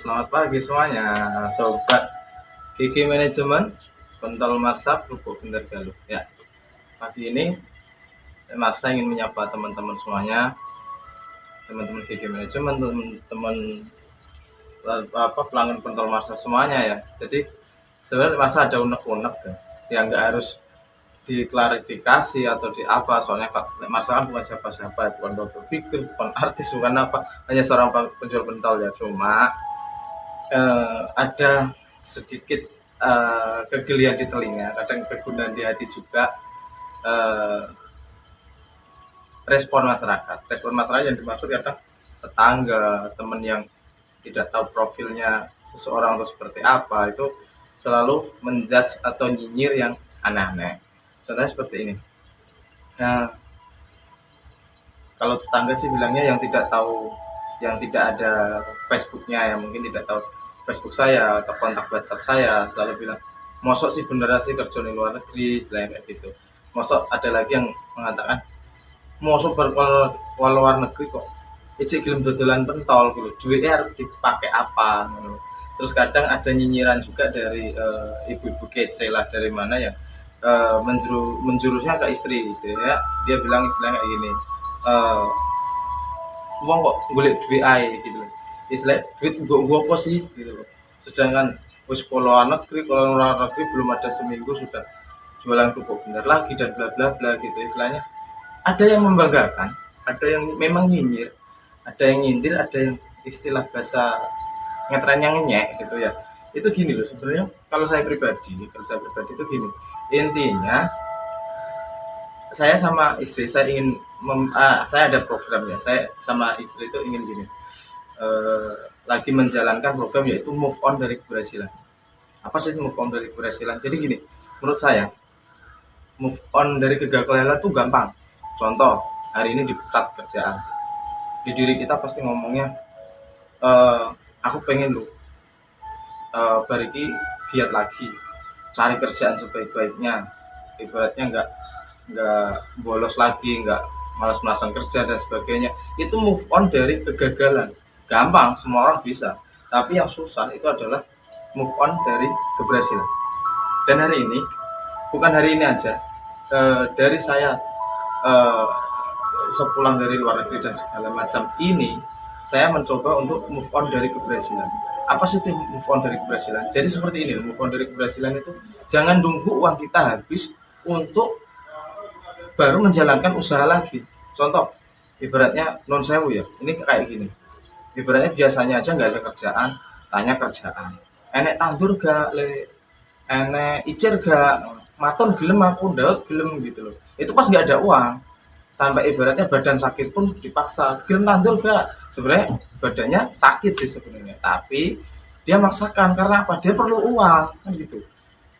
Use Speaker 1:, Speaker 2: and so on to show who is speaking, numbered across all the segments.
Speaker 1: Selamat pagi semuanya, sobat Gigi Manajemen, Pentol Marsap, Lubuk Bener Galuh. Ya, pagi ini Marsa ingin menyapa teman-teman semuanya, teman-teman Gigi Manajemen, teman-teman pelanggan Pentol Marsa semuanya ya. Jadi sebenarnya Marsa ada unek-unek ya, nggak harus diklarifikasi atau di apa, soalnya Marsa kan bukan siapa-siapa, bukan dokter pikir, bukan artis, bukan apa, hanya seorang penjual pentol ya. Cuma ada sedikit kegelian di telinga, kadang kegundahan di hati juga. Respon masyarakat yang dimaksud kadang tetangga, teman yang tidak tahu profilnya seseorang atau seperti apa, itu selalu menjudge atau nyinyir yang aneh-aneh. Contohnya seperti ini. Nah, kalau tetangga sih bilangnya yang tidak ada Facebooknya, yang mungkin tidak tahu Facebook saya atau kontak WhatsApp saya, selalu bilang, mosok sih beneran sih kerja di luar negeri, selain kayak gitu. Mosok ada lagi yang mengatakan, mosok luar negeri kok ijik gelem dodolan pentol gitu, duitnya harus dipakai apa gitu. Terus kadang ada nyinyiran juga dari ibu-ibu kece lah, dari mana ya, menjurusnya ke istri ya. Dia bilang istilahnya kayak gini, uang kok golek duit ae gitu, istilah duit gua apa sih gitu. Sedangkan wis luar negeri belum ada seminggu sudah jualan kerupuk bener lagi dan bla bla bla gitu. Istilahnya ada yang membanggakan, ada yang memang nyinyir, ada yang nyindir, ada yang istilah bahasa ngetren yang nyek gitu ya. Itu gini loh sebenarnya, kalau saya pribadi itu gini, intinya saya sama istri saya ingin saya ada program ya, saya sama istri itu ingin gini, lagi menjalankan program yaitu move on dari keberhasilan. Apa sih move on dari keberhasilan? Jadi gini, menurut saya move on dari kegagalan itu gampang. Contoh, hari ini dipecat kerjaan, di diri kita pasti ngomongnya, aku pengen lu bariki giat lagi, cari kerjaan sebaik-baiknya, ibaratnya nggak bolos lagi, nggak malas-malasan kerja dan sebagainya. Itu move on dari kegagalan, gampang, semua orang bisa. Tapi yang susah itu adalah move on dari keberhasilan. Dan hari ini, bukan hari ini aja, dari saya sepulang dari luar negeri dan segala macam ini, saya mencoba untuk move on dari keberhasilan. Apa sih itu move on dari keberhasilan? Jadi seperti ini, move on dari keberhasilan itu jangan nunggu uang kita habis untuk baru menjalankan usaha lagi. Contoh, ibaratnya non sewu ya, ini kayak gini. Ibaratnya biasanya aja nggak ada kerjaan, tanya kerjaan. Enek tandur gak, enek icir gak, maton gelem aku ndek gelem gitu loh. Itu pas nggak ada uang, sampai ibaratnya badan sakit pun dipaksa gelem tandur gak. Sebenarnya badannya sakit sih sebenarnya, tapi dia maksakan karena apa? Dia perlu uang kan gitu.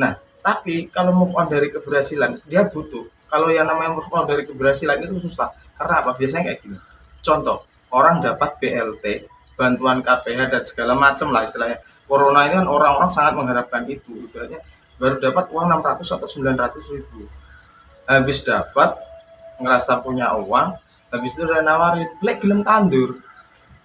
Speaker 1: Nah, tapi kalau move on dari keberhasilan dia butuh. Kalau yang namanya move on dari keberhasilan itu susah. Karena apa? Biasanya kayak gini. Contoh, orang dapat BLT, bantuan KPH dan segala macam lah istilahnya. Corona ini kan orang-orang sangat mengharapkan itu. Ibaratnya baru dapat uang 600 atau 900 ribu. Habis dapat, ngerasa punya uang, habis itu udah nawarin, lek gelem tandur,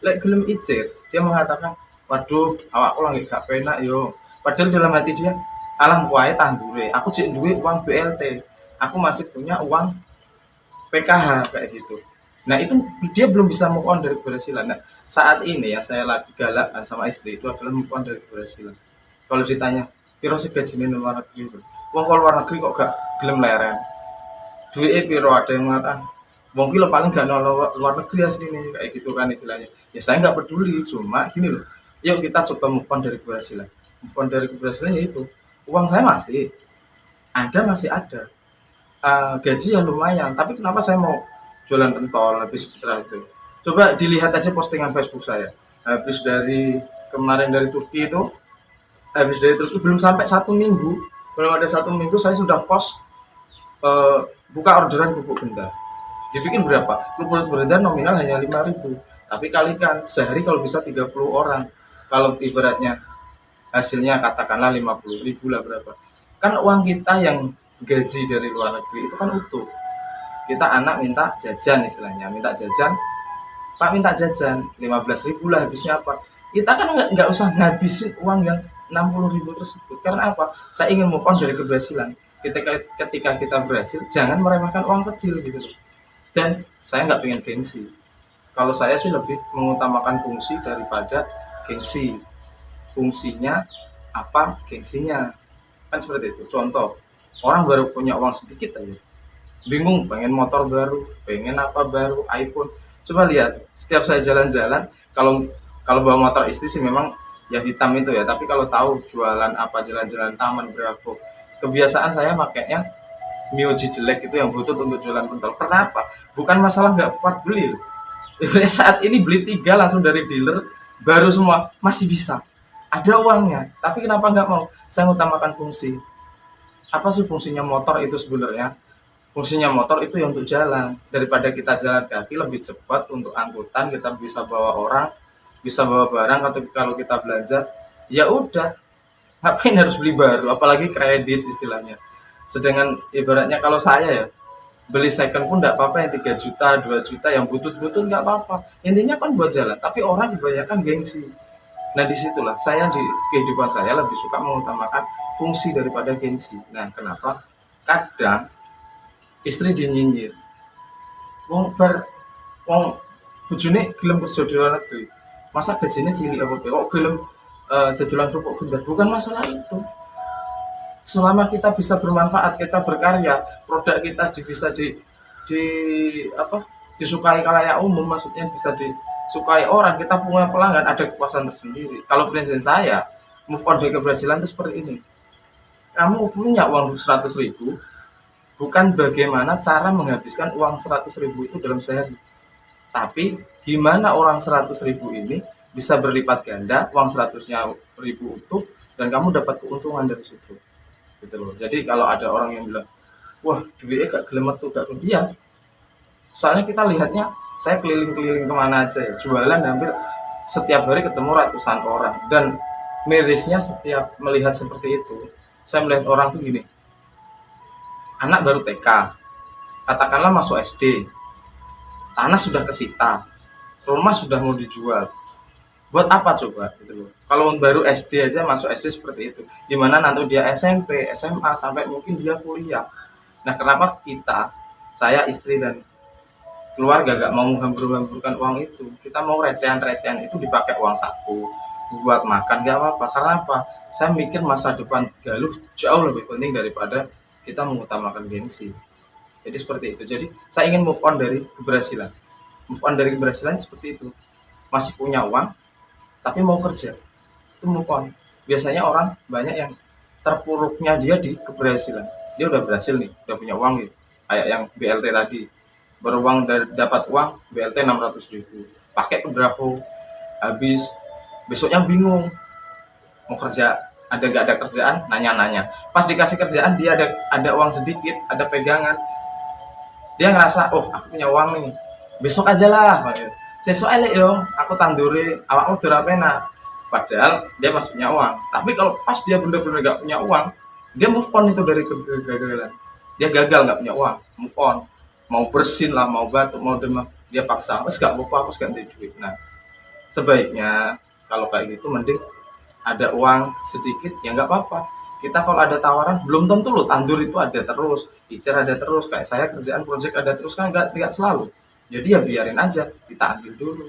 Speaker 1: lek gelem icir. Dia mengatakan, waduh, awakku lagi gak penak yo. Padahal dalam hati dia, alang kuae tandure, aku cek duit uang BLT, aku masih punya uang PKH kayak gitu. Nah itu dia belum bisa move on dari keberhasilan. Nah saat ini ya saya lagi galakkan sama istri itu adalah move on dari keberhasilan. Kalau ditanya, piro sih gajinya di luar negeri? Wong kalau luar negeri kok gak gelem leren. Duitnya piro, ada yang mengatakan, wong kilo paling gak nol luar negeri asli nih kayak gitu kan istilahnya. Ya saya nggak peduli, cuma gini loh. Yuk kita coba move on dari keberhasilan. Move on dari keberhasilan yaitu uang saya masih ada. Gaji yang lumayan, tapi kenapa saya mau jualan pentol habis setelah itu? Coba dilihat aja postingan Facebook saya. Habis dari kemarin dari Turki itu, belum sampai 1 minggu, belum ada 1 minggu saya sudah post buka orderan kerupuk benda. Dibikin berapa? Kerupuk benda nominal hanya 5.000, tapi kalikan sehari kalau bisa 30 orang. Kalau ibaratnya hasilnya katakanlah 50.000 lah berapa? Kan uang kita yang gaji dari luar negeri itu kan utuh. Kita anak minta jajan istilahnya, minta jajan, Pak minta jajan 15.000 lah, habisnya apa? kita kan nggak usah ngabisin uang yang 60.000 tersebut. Karena apa? Saya ingin move on dari keberhasilan. Ketika kita berhasil, jangan meremehkan uang kecil gitu loh. Dan saya nggak pengen gengsi. Kalau saya sih lebih mengutamakan fungsi daripada gengsi. Fungsinya apa, gengsinya, kan seperti itu. Contoh, orang baru punya uang sedikit aja, bingung pengen motor baru, pengen apa baru, iPhone. Coba lihat, setiap saya jalan-jalan, kalau kalau bawa motor istri sih memang ya hitam itu ya, tapi kalau tahu jualan apa, jalan-jalan taman berapa, kebiasaan saya makanya Mioji jelek itu yang butut untuk jualan pentol. Kenapa? Bukan masalah nggak kuat beli. Saat ini beli 3 langsung dari dealer baru semua, masih bisa, ada uangnya. Tapi kenapa nggak mau? Saya utamakan fungsi. Apa sih fungsinya motor itu sebenarnya? Fungsinya motor itu ya untuk jalan. Daripada kita jalan kaki lebih cepat untuk angkutan, kita bisa bawa orang, bisa bawa barang. Atau kalau kita belanja, ya udah, ngapain harus beli baru, apalagi kredit istilahnya. Sedangkan ibaratnya kalau saya ya, beli second pun nggak apa-apa, yang 3 juta, 2 juta, yang butut-butut nggak apa-apa. Intinya kan buat jalan, tapi orang kebanyakan gengsi. Nah disitulah saya di kehidupan saya lebih suka mengutamakan fungsi daripada gengsi. Nah kenapa? Kadang istri dinyinyir, wong bojone gelem kerja di luar negeri, masa gajinya cilik apa kok gelem dodolan kerupuk gendar. Bukan masalah itu, selama kita bisa bermanfaat, kita berkarya, produk kita bisa di apa, disukai khalayak umum, maksudnya bisa disukai orang, kita punya pelanggan, ada kepuasan tersendiri. Kalau prinsip saya move on dari keberhasilan itu seperti ini. Kamu punya uang 100.000, bukan bagaimana cara menghabiskan uang 100.000 itu dalam sehari, tapi gimana orang 100.000 ini bisa berlipat ganda uang 100.000 itu, dan kamu dapat keuntungan dari situ gitu loh. Jadi kalau ada orang yang bilang, wah duitnya gak gelem tuh, gak iya, soalnya kita lihatnya, saya keliling-keliling kemana aja ya, jualan hampir setiap hari ketemu ratusan orang, dan mirisnya setiap melihat seperti itu, saya melihat orang tuh gini, anak baru TK, katakanlah masuk SD, tanah sudah kesita, rumah sudah mau dijual, buat apa coba gitu loh. Kalau baru SD aja, masuk SD seperti itu, dimana nanti dia SMP, SMA, sampai mungkin dia kuliah. Nah kenapa kita, saya, istri, dan keluarga gak mau menghambur-hamburkan uang itu, kita mau recehan-recehan itu dipakai uang saku buat makan, gak apa-apa. Karena apa? Saya mikir masa depan Galuh jauh lebih penting daripada kita mengutamakan gengsi. Jadi seperti itu. Jadi saya ingin move on dari keberhasilan. Move on dari keberhasilan seperti itu. Masih punya uang, tapi mau kerja, itu move on. Biasanya orang banyak yang terpuruknya dia di keberhasilan. Dia udah berhasil nih, udah punya uang gitu. Kayak yang BLT tadi, beruang dapat uang BLT 600.000, pakai berapa, habis, besoknya bingung mau kerja, ada gak ada kerjaan, nanya-nanya. Pas dikasih kerjaan dia ada uang sedikit, ada pegangan, dia ngerasa, oh aku punya uang nih, besok aja lah, besok elek dong, aku tanduri, awakmu udah enak. Padahal dia masih punya uang. Tapi kalau pas dia bener-bener gak punya uang, dia move on itu dari kegagalan. Dia gagal gak punya uang, move on. Mau bersin lah, mau batuk, mau demam, dia paksa, wes gak apa-apa, aku ganti duit. Nah sebaiknya kalau kayak gitu mending ada uang sedikit ya nggak apa-apa. Kita kalau ada tawaran, belum tentu loh tandur itu ada terus, icer ada terus, kayak saya kerjaan project ada terus, kan nggak selalu. Jadi ya biarin aja, kita ambil dulu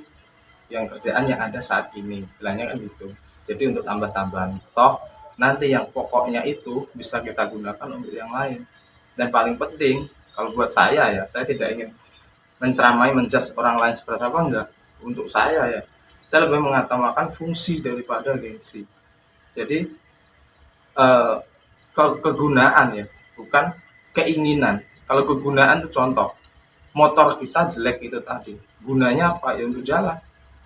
Speaker 1: yang kerjaan yang ada saat ini, istilahnya kan gitu. Jadi untuk tambah-tambahan, toh nanti yang pokoknya itu bisa kita gunakan untuk yang lain. Dan paling penting kalau buat saya ya, saya tidak ingin menceramai, menjudge orang lain seperti apa, enggak. Untuk saya ya, saya lebih mengutamakan fungsi daripada gengsi. Jadi kegunaan ya, bukan keinginan. Kalau kegunaan itu contoh, motor kita jelek itu tadi, gunanya apa ya, untuk jalan.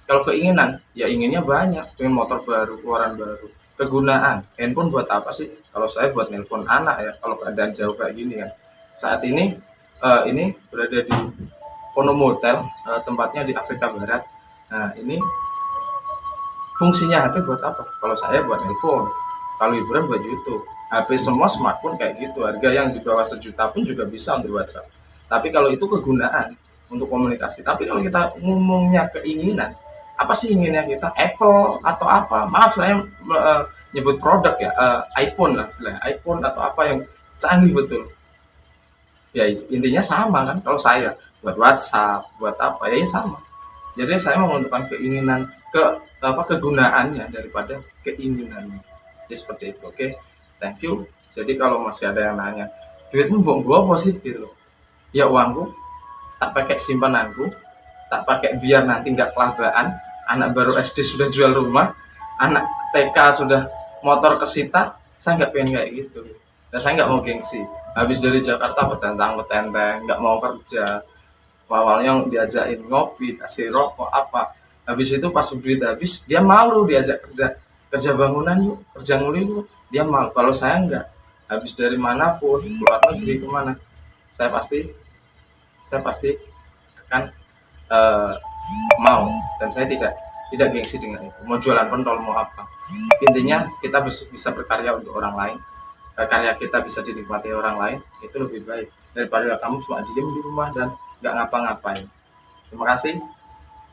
Speaker 1: Kalau keinginan ya inginnya banyak, pengen motor baru, keluaran baru. Kegunaan, handphone buat apa sih? Kalau saya buat nelpon anak ya, kalau keadaan jauh kayak gini kan. Saat ini berada di Ponomotel, tempatnya di Afrika Barat. Nah ini fungsinya HP buat apa? Kalau saya buat nelpon, kalau hiburan buat YouTube. HP semua smartphone kayak gitu, harga yang di bawah 1 juta pun juga bisa untuk WhatsApp. Tapi kalau itu kegunaan untuk komunikasi. Tapi kalau kita ngomongnya keinginan, apa sih inginnya kita, Apple atau apa, maaf saya nyebut produk ya, iPhone lah istilahnya, iPhone atau apa yang canggih betul. Ya intinya sama kan, kalau saya buat WhatsApp, buat apa ya, sama. Jadi saya menentukan keinginan ke apa kegunaannya daripada keinginannya. Jadi seperti itu. Oke, thank you. Jadi kalau masih ada yang nanya, duitmu buang gua apa sih gitu? Ya uangku tak pakai simpananku, tak pakai biar nanti nggak kelabakan. Anak baru SD sudah jual rumah, anak TK sudah motor kesita, saya nggak pengen kayak gitu. Dan saya nggak mau gengsi. Habis dari Jakarta petentang-petenteng, nggak mau kerja. Awalnya diajakin ngopi, kasih rokok apa. Habis itu pas duit habis, dia malu diajak kerja bangunan yuk, kerja nguli yuk. Dia malu. Kalau saya nggak, habis dari manapun, luar negeri kemana, saya pasti akan mau, dan saya tidak gengsi dengan itu. Mau jualan pentol mau apa, intinya kita bisa berkarya untuk orang lain. Karya kita bisa dinikmati orang lain, itu lebih baik daripada kamu cuma diem di rumah dan nggak ngapa-ngapain. Terima kasih.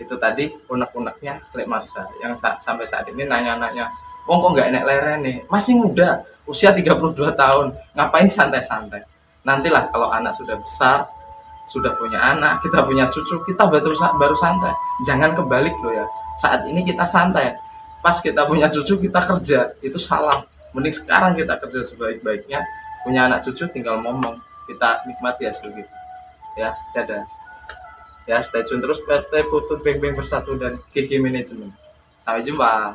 Speaker 1: Itu tadi unek-uneknya Lek Marsha yang sampai saat ini nanya-nanya, kok nggak enak leren nih, masih muda, usia 32 tahun, ngapain santai-santai. Nantilah kalau anak sudah besar, sudah punya anak, kita punya cucu, kita baru santai. Jangan kebalik loh ya, saat ini kita santai, pas kita punya cucu kita kerja, itu salah. Mending sekarang kita kerja sebaik-baiknya, punya anak cucu tinggal ngomong, kita nikmati hasil gitu ya. Dadah ya, stay tune terus PT Putut Beng Beng Bersatu dan GG Manajemen. Sampai jumpa.